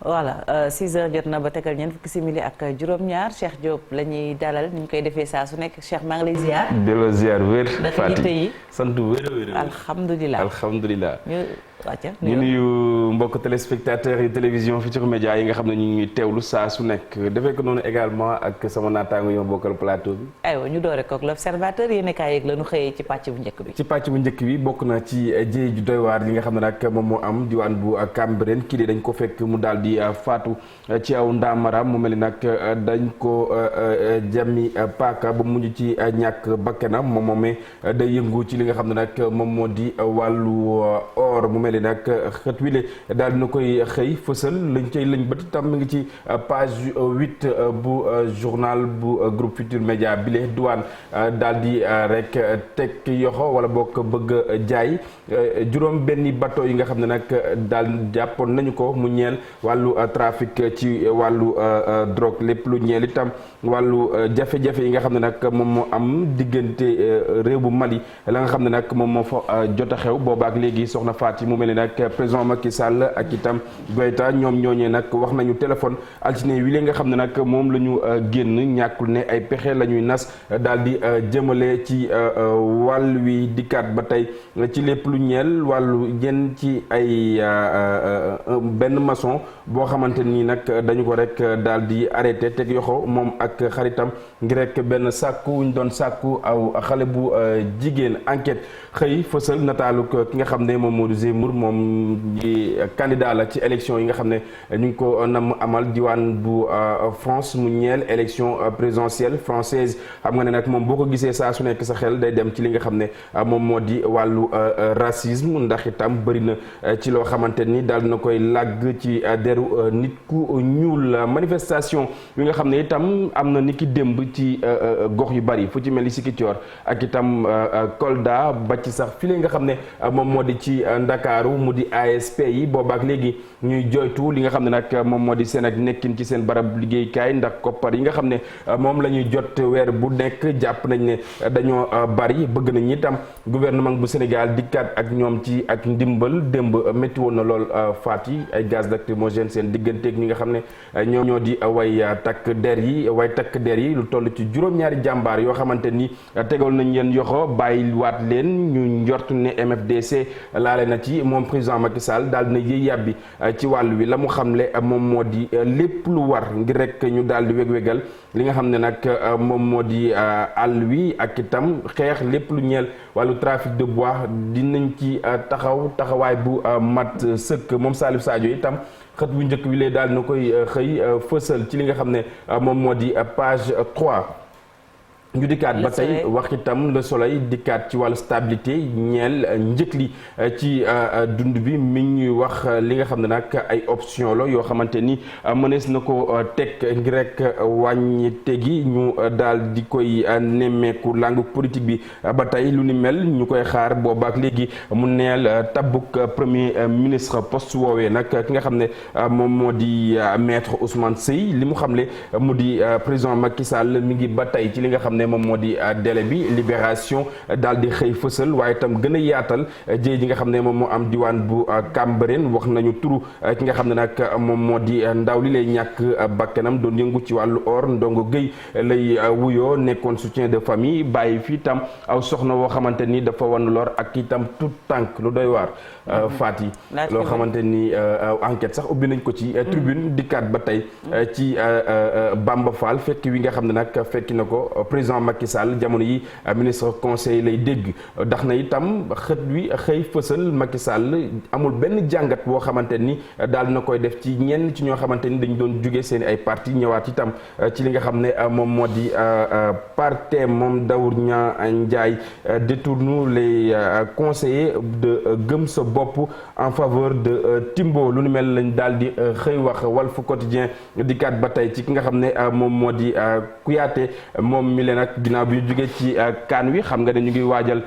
voilà 6 heures jot na ba tegal ñeent fukki simili ak juróom-ñaar Cheikh Diop la ñuy dalal ni ñu koy defee saa su nekk Cheikh maa ngi lay ziar. delloo ziar wér. Fatick yi sant wér wér. alhamdulilah ñu nuyu mbokk téléspectateurs yi télévision Futurs Médias yi nga xam ne ñu ngi teewlu saa su nekk defee ko noonu également ak sama naataango yoo bokkal plateau bi. aywa ñu doore koog l'observateur yéen kaay yeeg la ñu xëyee ci pàcc bu njëkk bi. ci pàcc bu njëkk bi bokk na ci jéey ju doy waar yi nga xam ne nag moom moo am diwaan bu Cambérène kii dañ ko fekk mu daal di faatu ci aw ndaamaram mu mel ni nag dañ ko jami paaka ba mujj ci ñàkk bakkanam moom moomee day yëngu ci li nga xam ne nag moom moo di wàllu or mu mel ni nag xët wile daal dina koy xëy fësal lañ cay lañ bët tam mi ngi ci page 8 bu journal bu groupe Futurs Médias bile douane daal di rek teg yoxo wala bokk bëgg jaay juróom benni bateau yi nga xam ne nag daal jàppoon nañu ko mu ñeel wàllu trafic ci wàllu drogue lépp lu ñeel itam wàllu jafe-jafe yi nga xam ne nag moom moo am diggante réew bu Mali la nga xam ne nag moom moo fa jot a xew boobaak léegi soxna Faty mu mel ni nag président Macky Sall ak itam Goïta ñoom ñooñee nag wax nañu téléphone altine wi nga xam ne nag moom la ñu génn ñàkkul ne ay pexe la ñuy nas daal di jëmale ci wàll wi dikkaat ba tey ci lépp lu ñeel wàllu yenn ci ay benn maçon boo xamante nii nag dañu ko rek daal di arrêté teg yoxo moom ak xaritam ngir rek benn sàkku wuñ doon sàkku aw xale bu jigéen enquête xëy fësal nataalu ki nga xam ne moom Modou Zemmour moom candidat la ci élection yi nga xam ne ñu ngi ko nam amal diwaan bu France mu ñeel élection présidentielle française xam nga ne nag moom boo ko gisee saa su nekk sa xel day dem ci li nga xam ne moom moo di wàllu racisme ndax itam bëri na ci loo xamante ni daal na koy làgg ci deru nit ku ñuul manifestation yi nga xam ne itam am na ni ki démb ci gox yu bari fu ci mel ni Ziguinchor ak itam Kolda ba ci sax fii nga xam ne moom moo di ci Ndakaaru mu di ASP yi boobaak léegi ñuy joytu li nga xam ne nag moom moo di seen ak nekkin ci seen barab liggéeykaay ndax koppar yi nga xam ne moom la ñuy jot weer bu nekk jàpp nañ ne dañoo bari bëgg nañ itam gouvernement bu Sénégal dikkaat ak ñoom ci ak ndimbal démb métti woon na lool faat yi ay gaz lacrymogène seen digganteeg ñi nga xam ne ñoo di way takk der yi lu toll ci juróom-ñaari jàmbaar yoo xamante ni tegal nañ leen yoxo bàyyiwaat leen ñu njort ne MFDC laale na ci moom président Macky Sall daal dina yëy yàbbi ci wàll wi la mu xamle moom moo di lépp lu war ngir rek ñu daal di weg-wegal li nga xam ne nag moom moo di àll wi ak itam xeex lépp lu ñeel wàllu trafic de bois dinañ ci taxawaay bu mat sëkk moom Salif Sadio itam xët bu njëkk wi lee daal na koy xëy fësal ci li nga xam ne moom moo di page 3 ñu dikkaat ba tey wax itam le soleil dikkaat ci wàllu stabilité ñeel njëkk li ci dund bi mi ñuy wax li nga xam ne nag ay option la yoo xamante ni mënees na ko teg ngir rek wàññite gi ñu daal di koy nemmeeku langue politique bi ba tey lu ni mel ñu koy xaar boobaak léegi mu neel tabbuk premier ministre poste woowee nag ki nga xam ne moom moo di maître Ousmane Seye li mu xamle mu di président Macky Sall mi ngi ba tey ci li nga xam ne moom moo di délai bi libération daal di xëy fësal waaye itam gën a yaatal jéey ji nga xam ne moom moo am diwaan bu Cambérène wax nañu turu ki nga xam ne nag moom moo di ndaw li lay ñàkk bakkanam doon yëngu ci wàllu or Ndongo Gueye lay wuyoo nekkoon soutien de famille bàyyi fii itam aw soxna woo xamante ni dafa wan lor ak itam tout tànk lu doy waar faat yi loo xamante ni enquête sax ubbi nañ ko ci tribune dikkaat ba tey ci Bamba Fall fekk wi nga xam ne nag fekki na ko président Macky Sall jamono yi ministre conseil lay dégg ndax na itam xët wi xëy fësal Macky Sall amul benn jàngat boo xamante ni daal na koy def ci ñenn ci ñoo xamante ni dañu doon jóge seen ay parti ñëwaat itam ci li nga xam ne moom moo di parti moom Daour Ndiaye détourne les conseillers de Gëm Sa Bopp en faveur de Timbo lu ni mel lañ daal di xëy wax Walf Quotidien dikkaat ba tey ci ki nga xam ne moom moo di Kouyaté moom mi leen nag ginnaaw bi ñu jógee ci CAN wi xam nga ne ñu ngi waajal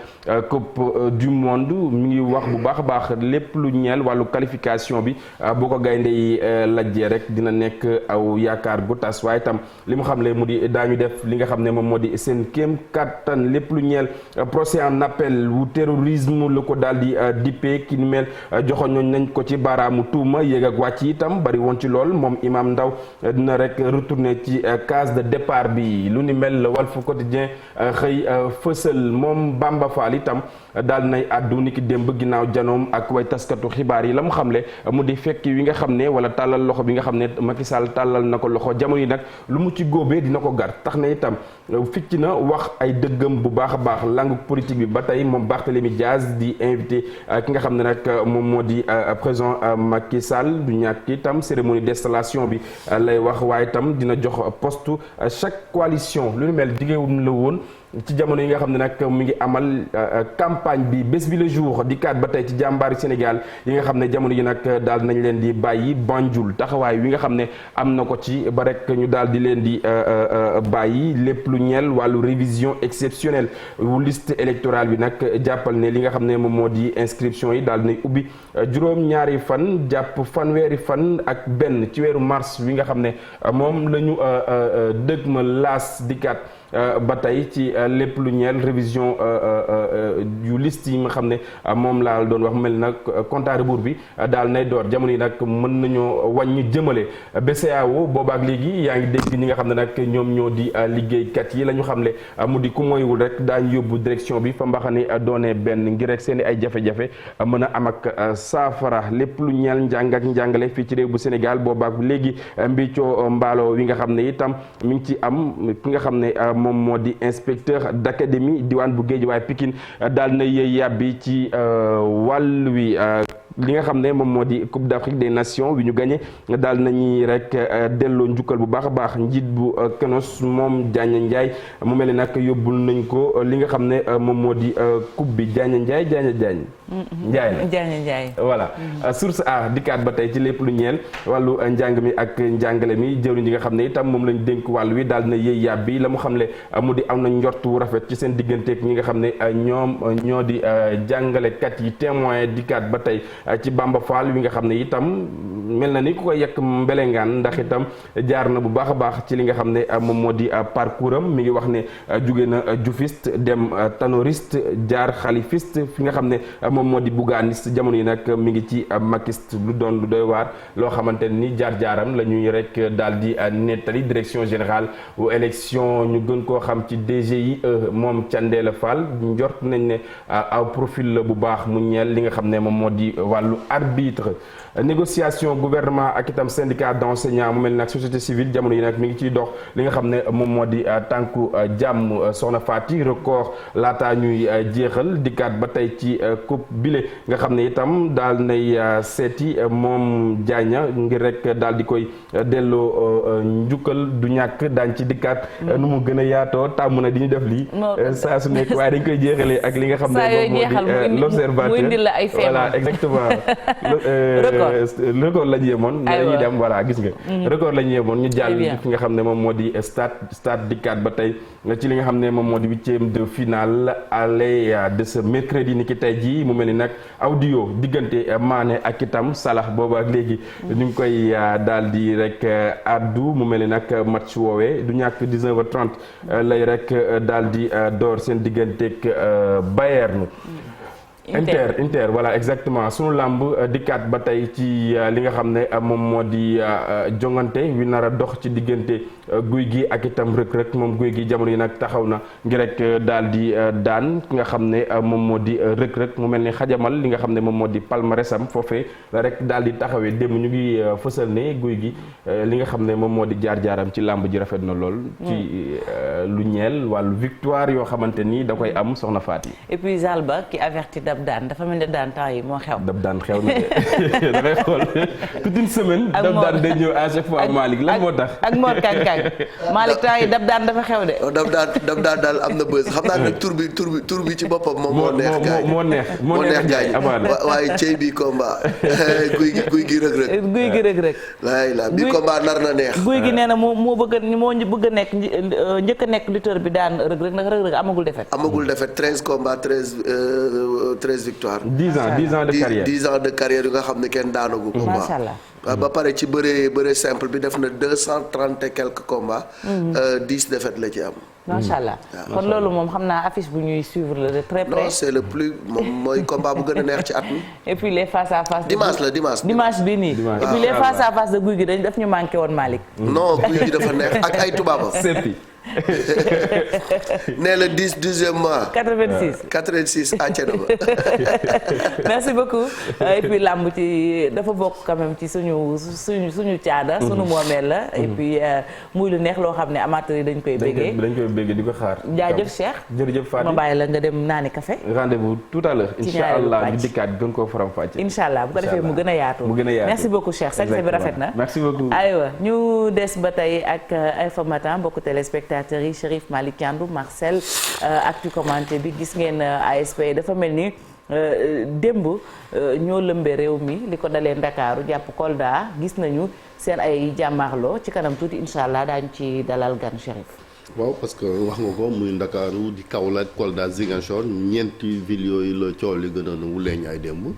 coupe du monde mi ngi wax bu baax a baax lépp lu ñeel wàllu qualification bi boo ko gaynde yi lajjee rek dina nekk aw yaakaar gu tas waaye itam li mu xam le mu di daañu def li nga xam ne moom moo di seen kéem kattan lépp lu ñeel procès en appel wu terrorisme la ko daal di dippee ki ni mel joxoon nañ ko ci baaraamu tuuma yéeg ak wàcc itam bari woon ci lool moom Imam Ndaw dina rek retourner ci case de départ bi lu ni mel Walf Quotidien xëy fësal moom Bamba Fall itam daal nay àddu niki démb ginnaaw janoom ak way taskatu xibaar yi la mu xamle mu di fekki wi nga xam ne wala tàllal loxo bi nga xam ne Macky Sall tàllal na ko loxo jamono yi nag lu mu ci góobee dina ko gar tax na itam ficc na wax ay dëggam bu baax a baax langue politique bi ba tey moom Barthélémy Diaz di invité ki nga xam ne nag moom moo di président Macky Sall du ñàkk itam cérémonie d'installation bi lay wax waaye itam dina jox poste chaque coalition lu nu mel jigéewum la woon ci jamono yi nga xam ne nag mi ngi amal campagne bi bés bi le jour di kaat ba tey ci jàmbaari Sénégal yi nga xam ne jamono yi nag daal nañ leen di bàyyi Banjul taxawaay wi nga xam ne am na ko ci ba rek ñu daal di leen di bàyyi lépp lu ñeel wàllu révision exceptionnelle wu liste électorale bi nag jàppal ne li nga xam ne moom moo di inscription yi daal nay ubbi juróom-ñaari fan jàpp fanweeri fan ak benn ci weeru mars wi nga xam ne moom la ñu dëgg ma laas di kaat ba tey ci lépp lu ñeel révision yu liste yi nga xam ne moom laa doon wax mel nag compte à rebours bi daal nay door jamono yi nag mën nañoo wàññi jëmale BCEAO boobaak léegi yaa ngi dégg ñi nga xam ne nag ñoom ñoo di liggéeykat yi la ñu xam ne mu di ku moywul rek daañu yóbbu direction bi fa mbaxane doone benn ngir rek seen i ay jafe-jafe mën a am ak saafara lépp lu ñeel njàng ak njàngale fii ci réew bu Sénégal boobaak léegi mbiccoo mbaalo wi nga xam ne itam mi ngi ci am ki nga xam ne moom moo di inspecteur d'académie diwaan bu Guédiawaye Pikine daal na yëy yàbbi ci wàll wi li nga xam ne moom moo di Coupe d'Afrique des Nations wi ñu gagné daal nañuy rek delloo njukkal bu baax a baax njiit bu Kenos moom Diagne Ndiaye mu mel ni nag yóbbul nañ ko li nga xam ne moom moo di coupe bi Diagne Ndiaye Ndiaye voilà source a dikkaat ba tey ci lépp lu ñeel wàllu njàng mi ak njàngale mi jëwriñ yi nga xam ne itam moom lañ dénk wàll wi daal na yëy yàbbi la mu xam le mu di am na njort wu rafet ci seen digganteeg ñi nga xam ne ñoom ñoo di jàngalekat yi témoin dikkaat ba tey ci Bamba Fall wi nga xam ne itam mel na ni ku koy yekk mbelengaan ndax itam jaar na bu baax a baax ci li nga xam ne moom moo di parcours am mi ngi wax ne jóge na jufiste dem tanoriste jaar xalifiste fi nga xam ne moom moo di bugaaniste jamono yi nag mi ngi ci makiste lu doon lu doy waar loo xamante ni jaar-jaaram la ñuy rek daal di nettali direction générale wu élection ñu gën koo xam ci DGI moom Thiendella Fall njort nañ ne aw profil la bu baax mu ñeel li nga xam ne moom moo di wàllu arbitre négociation gouvernement ak itam syndicat d'enseignants mu mel nag société civile jamono yi nag mi ngi ciy dox li nga xam ne moom moo di tànku jàmm soxna Fati record laata ñuy jeexal dikkaat ba tey ci coupe bile nga xam ne itam daal nay seeti moom Diagne ngir rek daal di koy delloo njukkal du ñàkk daañ ci dikkaat nu mu gën a yaatoo tàmm na di ñu def lii saa su nekk waaye dañ koy jeexalee ak li nga xam ne moom moo di l'observateur voilà exactement record la ñu yemoon dañuy dem voilà gis nga record la ñu yemoon ñu jàll fi nga xam ne moom moo di stade dikkaat ba tey ci li nga xam ne moom moo di huitième de finale aller de ce mercredi ni ki tey jii mu mel ni nag audio diggante Mané ak itam Salah boobu ak léegi ñu ngi koy daal di rek addu mu mel ni nag match woowee du ñàkk 19h30 lay rek daal di door seen digganteeg Bayern Inter voilà exactement sunu làmb dikkaat ba tey ci li nga xam ne moom moo di jongante wi nar a dox ci diggante guy gi ak itam rëk-rëk moom guy gi jamono yi nag taxaw na ngir rek daal di daan ki nga xam ne moom moo di rëk-rëk mu mel ni xajamal li nga xam ne moom moo di palmarèsam foofee la rek daal di taxawee démb ñu ngi fësal ne guy gi li nga xam ne moom moo di jaar-jaaram ci làmb ji rafet na lool ci lu ñeel wàllu victoire yoo xamante ni da koy am soxna Faty. Et puis Zalba qui avertit dab daan dafa mel ni daan temps yi moo xew. dab daan xew na de da ngay xool toute une semaine. dab daan day ñëw à chaque fois Malick lan moo tax. ak Mor Kang Kang Malick temps yi dab daan dafa xew de. dab daan daal am na bës xam naa ne tur bi ci boppam moom moo neex gaay moo neex gaay waaye cey bi combat guy gi rëg-rëg bi combat nar na neex. guy gi nee na moo bëgg a nekk njëkk a nekk lutteur bi daan rëg-rëg ndax rëg-rëg amagul défaite 13 combats 13 victoires. 10 ans de carrière yu nga xam ne kenn daanagu ko. macha allah ba pare ci bëre simple bi def na 230 et quelques combats. 10 défaites la ci am. macha allah kon loolu moom xam naa affiche bu ñuy suivre la de très près. non c'est le plus moom mooy combat bu gën a neex ci at mi. et puis les face à face. dimanche bi nii. et puis les face à face de guy gi dañ daf ñu manqué woon Malick. non guy gi dafa neex ak ay tubaabam. nee la 10e mois. 86 àcce na ba. merci beaucoup et puis làmb ci dafa bokk quand même ci suñu caada. suñu moomeel la. et puis muy lu neex loo xam ne amateurs yi dañ koy béggee di ko xaar. jaajëf Cheikh. jërëjëf Fatou ma bàyyi la nga dem naani café. rendez-vous tout à l'heure incha allah ñu dikkaat gën koo faram fàcce. incha allah bu ko defee mu gën a yaatu. merci beaucoup Cheikh sañ bi rafet na. merci beaucoup aywa ñu des ba tey ak Infos Matin mbokku téléspectateurs yi Chérif Malick Thiandoum Marcel actu commenté bi gis ngeen ASP dafa mel ni démb ñoo lëmbee réew mi li ko dalee Ndakaaru jàpp Kolda gis nañu seen ay jàmmaarloo ci kanam tuuti incha allah daañu ci dalal gan Chérif. waaw parce que wax nga ko muy Ndakaaru di Kaolack Kolda Ziguinchor ñeenti villes yooyu la coow li gën a wulee ñaay démb.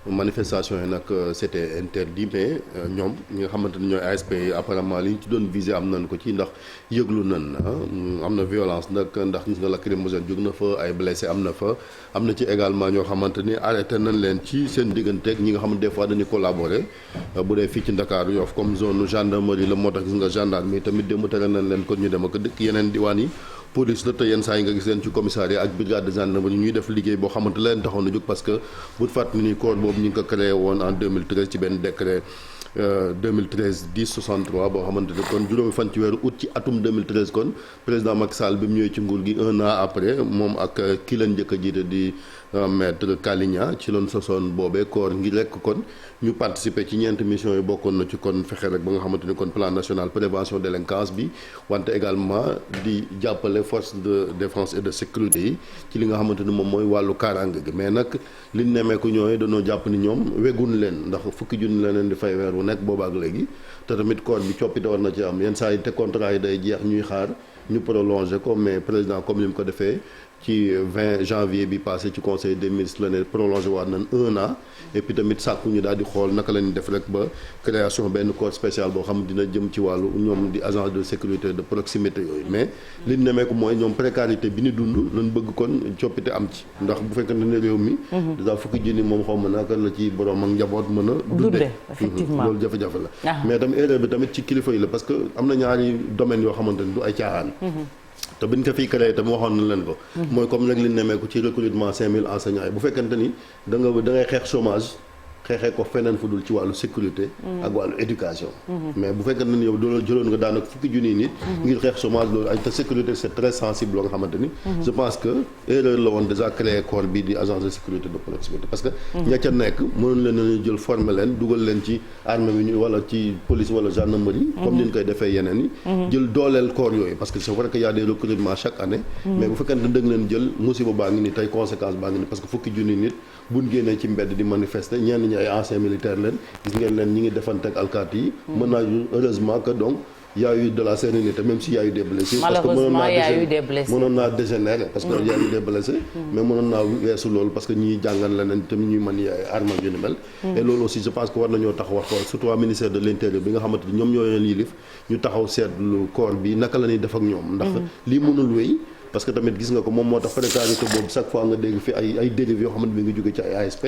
manifestation yi nag c'était interdit mais ñoom ñi nga xamante ni ñooy ASP yi apparemment li ñu ci doon visé am nañ ko ci ndax yëglu nañ am na violence nag ndax gis nga lacrymogène jóg na fa ay blessé am na fa am na ci également ñoo xamante ni arrêté nañ leen ci seen digganteeg ñi nga xamante des fois dañuy collaborer bu dee fii ci Ndakaaru Yoff comme zone gendarmerie la moo tax gis nga gendarme yi tamit démb tere nañ leen kon ñu dem ak dëkk yeneen diwaan yi police la te yenn saa yi nga gis leen ci commissariat ak brigade de gendarmerie ñuy def liggéey boo xamante leen taxoon na jóg parce que bu fàttali ni corps boobu ñu ngi ko créé woon en 2013 ci benn décret 2013 1063 boo xamante ne kon juróomi fan ci weeru août ci atum 2013 kon président Macky Sall bi mu ñëwee ci nguur gi un an après moom ak ki leen njëkk a jiite di maître Kaligna ci loon sosoon boobee corps ngir rekk kon ñu participer ci ñeenti mission yi bokkoon na ci kon fexe rek ba nga xamante ni kon plan national prévention délinquance bi wante également di jàppale force de défense et de sécurité yi ci li nga xamante ni moom mooy wàllu kaaraange gi mais nag liñ nemmeeku ñooy dañoo jàpp ni ñoom wegun leen ndax fukki junni la leen di fay weer wu nekk booba ak léegi te tamit corps bi coppite war na ci am yenn saa yi te contrat yi day jeex ñuy xaar ñu prolonger ko mais président comme ni mu ko defee ci 20 janvier bi passé ci conseil des ministres la ne prolongé waat nañ 1 an et puis tamit sàkku ñu daal di xool naka la ñuy def rek ba création benn corps spécial boo xam dina jëm ci wàllu ñoom di agence de sécurité de proximité yooyu mais li ñu nemee ko mooy ñoom précarité bi ñu dund lañ bëgg kon coppite am ci ndax bu fekkee ne réew mi déjà fukki junni moom xaw ma naka la ci borom ak njaboot mën a dundee effectivement loolu jafe-jafe la mais tamit erreur bi tamit ci kilifa yi la parce que am na ñaari domaines yoo xamante ni du ay caaxaan te biñ ko fiy créé itam waxoon na leen ko mooy comme nag li nemmeeku ci recrutement 5000 enseignants yi bu fekkente ni da ngay xeex chômage xeexee ko feneen fu dul ci wàllu sécurité ak wàllu éducation mais bu fekkente ni yow doolu jëloon nga daanaka fukki junniy nit ngir xeex chômage loolu ay te sécurité c'est très sensible loo nga xamante ni je pense que erreur la woon déjà créé corps bi di agence de sécurité de proximité parce que ña ca nekk mënoon leen nañu jël former leen dugal leen ci armée bi ñu wala ci police wala gendarmerie comme ni ñu koy defee yeneen yi jël dooleel corps yooyu parce que c'est vrai que y a des recrutements chaque année mais bu fekkente dëgg leen jël musiba baa ngi ni tey conséquence baa ngi ni parce que fukki junniy nit buñ génnee ci mbedd di manifester ñenn ñi ay anciens militaires leen gis ngeen leen ñi ngi defante ak alkaati yi mën naa heureusement que donc y a eu de la sérénité même s'il y a eu des blessés malheureusement il y a eu des blessés mënoon naa dégénérer parce que il y a eu des blessés mais mënoon naa weesu loolu parce que ñi jàngal leneen tamit ñuy mën ay armes yu ni mel et loolu aussi je pense que war nañoo taxaw wax ko surtout waa ministère de l'intérieur bi nga xamante ni ñoom ñoo leen yilif ñu taxaw seetlu corps bi naka la ñuy def ak ñoom ndax lii mënul wéy parce que tamit gis nga ko moom moo tax précarité boobu chaque fois nga dégg fi ay dérives yoo xamante ni ngi jóge ci ay ASP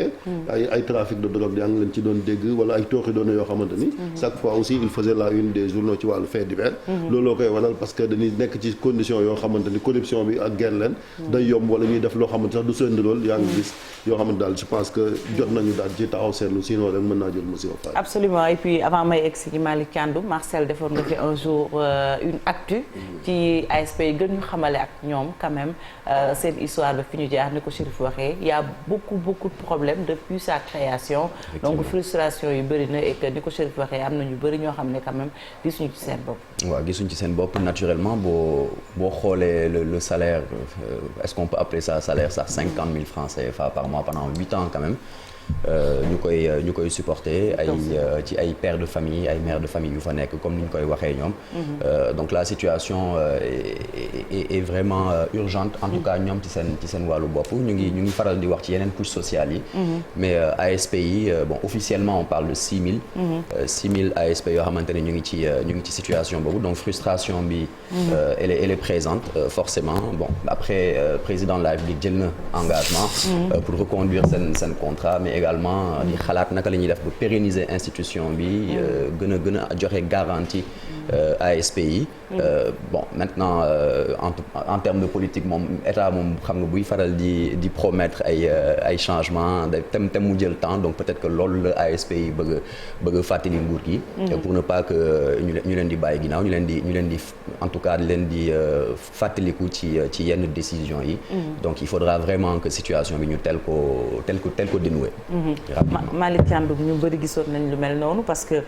ay trafic de drogue yaa ngi leen ci doon dégg wala ay tooxi doona yoo xamante ni chaque fois aussi il faisait la une des journaux ci wàllu fait divers looloo koy waral parce que dañuy nekk ci condition yoo xamante ni corruption bi ak guerre leen day yomb wala ñuy def loo xamante sax du seen rôle yaa ngi gis yoo xamante daal je pense que jot nañu daal ci taxaw seetlu sinon rek mën naa jël musiba faay absolument et puis avant may egg si Malick Thiandoum Marcel defoon nga fi un jour une actu ci ASP yi gën ñu xamale ak ñoom ñoom quand même seen histoire ba fi ñu jaar ni ko Chérif waxee y a beaucoup de problèmes depuis sa création. donc frustration yu bëri na et que ni ko Chérif waxee am na ñu bëri ñoo xam ne quand même gisuñu ci seen bopp. waaw gisuñu ci seen bopp naturellement boo xoolee le salaire est-ce qu'on peut appeler ça salaire sax 50 000 francs CFA par mois pendant 8 ans quand même. ñu koy supporter ci ay pères de famille ay mères de famille yu fa nekk comme ni ñu koy waxee ñoom. donc la situation est vraiment urgente en tout cas ñoom ci seen wàllu bopp ñu ngi faral di wax ci yeneen couches sociales yi. mais ASP yi bon officiellement on parle de 6 000 ASP yoo xamante ne ñu ngi ci situation boobu donc frustration bi. elle est présente forcément bon après président de la République jël na engagement. pour reconduire seen contrat mais également di xalaat naka la ñuy def ba pérenniser institution bi gën a joxe garantie ASP yi. bon maintenant en termes de politique moom état moom xam nga buy faral di promettre ay changements te mu jël temps donc peut-être que loolu la ASP yi bëgg fàttali nguur gi. pour ne pas que ñu leen di bàyyi ginnaaw ñu leen di en tout cas leen di fàttaliku ci yenn décisions yi. donc il faudra vraiment que situation bi ñu tel ko dénouer. Malick Thiandoum ñu bëri gisoon nañ lu mel noonu parce que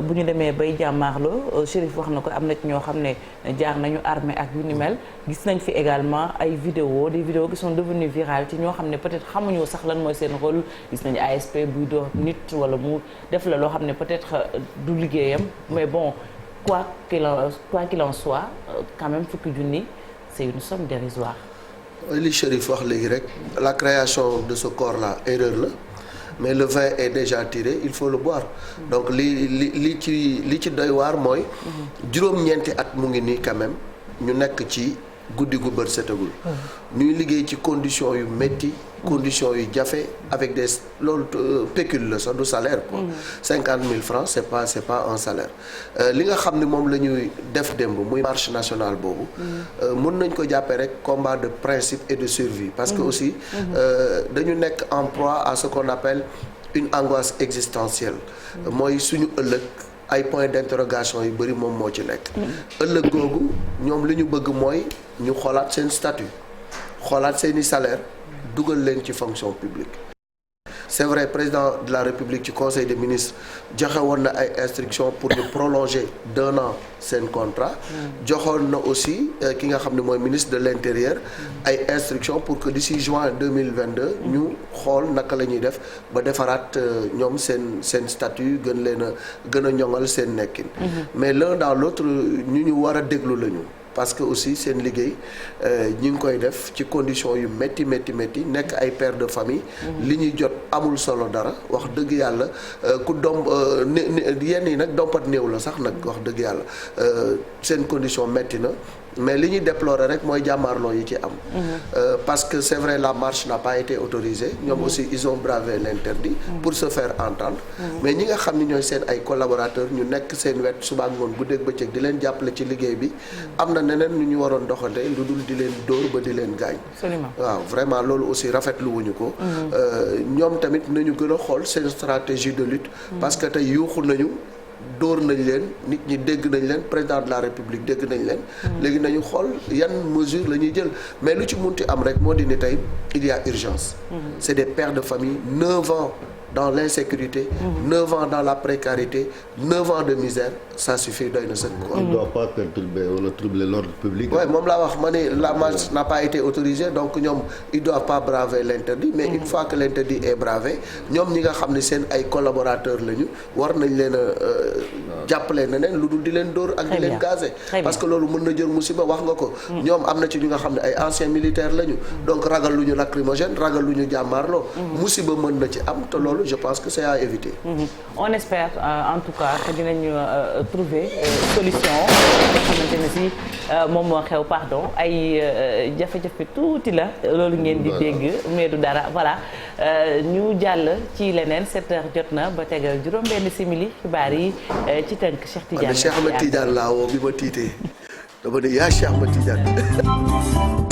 bu ñu demee bay jàmmaarloo Chérif wax na ko am na ci ñoo xam ne jaar nañu armée ak yu ni mel gis nañ fi également ay des vidéos qui sont devenues virales ci ñoo xam ne peut-être xamuñu sax lan mooy seen rôle gis nañu ASP buy door nit wala mu def la loo xam ne peut-être du liggéeyam mais bon quoi qu'il en soit quand même fukki junni c'est une somme dérisoire. li Chérif wax léegi rek la création de ce corps là erreur la mais le vin est déjà tiré il faut le boire donc li ci doy waar mooy juróom-ñeenti at mu ngi nii quand même ñu nekk ci guddi gu bët setagul ñuy liggéey ci conditions yu métti conditions yu jafe avec des loolu pécule la sax du salaire quoi 50 000 francs c'est pas un salaire li nga xam ne moom la ñuy def démb muy marche nationale boobu mën nañ ko jàppee rek combat de principe et de survie parce que aussi dañu nekk en proie à ce qu'on appelle une angoisse existentielle mooy suñu ëllëg ay points d'interrogation yu bëri moom moo ci nekk ëllëg googu ñoom li ñu bëgg mooy ñu xoolaat seen statut xoolaat seeni salaire dugal leen ci fonction publique c'est vrai président de la République ci conseil des ministres joxe woon na ay instructions pour ñu prolonger d'1 an seen contrat joxoon na aussi ki nga xam ne mooy ministre de l'intérieur ay instructions pour que d'ici juin 2022 ñu xool naka la ñuy def ba defaraat ñoom seen statut gën a ñoŋal seen nekkin mais l'un dans l'autre ñu war a déglu lañu parce que aussi seen liggéey ñi ngi koy def ci conditions yu métti nekk ay pères de famille li ñuy jot amul solo dara wax dëgg yàlla ku yenn yi nag dompat néew la sax nag wax dëgg yàlla seen condition métti na mais li ñuy déplorer rek mooy jàmmaarloo yi ci am parce que c'est vrai la marche n'a pas été autorisée ñoom aussi ils ont bravé l'interdit pour se faire entendre mais ñi nga xam ne ñooy seen ay collaborateurs ñu nekk seen wet suba ngoon guddeeg bëccëg di leen jàppale ci liggéey bi am na neneen nu ñu waroon doxante lu dul di leen dóor ba di leen gaañ waaw vraiment loolu aussi rafetlu wuñu ko ñoom tamit nañu gën a xool seen stratégie de lutte parce que tey yuuxu nañu dóor nañ leen nit ñi dégg nañ leen président de la république dégg nañ leen léegi nañu xool yan mesure la ñuy jël mais lu ci munti am rek moo di ni tey il y a urgence c'est des pères de famille 9 ans dans l'insécurité 9 ans dans la précarité 9 ans de misère ça suffit doy na sëkk quoi. On ne doit pas troubler l'ordre public. Ouais, moom laa wax ma ne la marche n'a pas été autorisée donc ñoom ils doivent pas braver l'interdit mais une fois que l'interdit est bravé ñoom ñi nga xam ne seen ay collaborateurs lañu war nañ leen a jàppale na leen lu dul di leen dóor ak di leen gazer parce que loolu mën na jël musiba wax nga ko ñoom am na ci ñu nga xam ne ay anciens militaires lañu donc ragal lu ñu lacrymogène ragal lu ñu jàmmaarloo musiba mën na ci am te loolu je pense que c'est à éviter. On espère en tout cas que dinañu trouver solution nga xamante ne si moom moo xew pardon ay jafe-jafe tuuti la loolu ngeen di dégg mais du dara voilà ñu jàll ci leneen 7 heures jot na ba tegal juróom-benn simili xibaar yi ci tënk Cheikh Tidiane. Cheikh Ahmed Tidiane laa woo bi ma tiitee dama ne yaa Cheikh Ahmed Tidiane.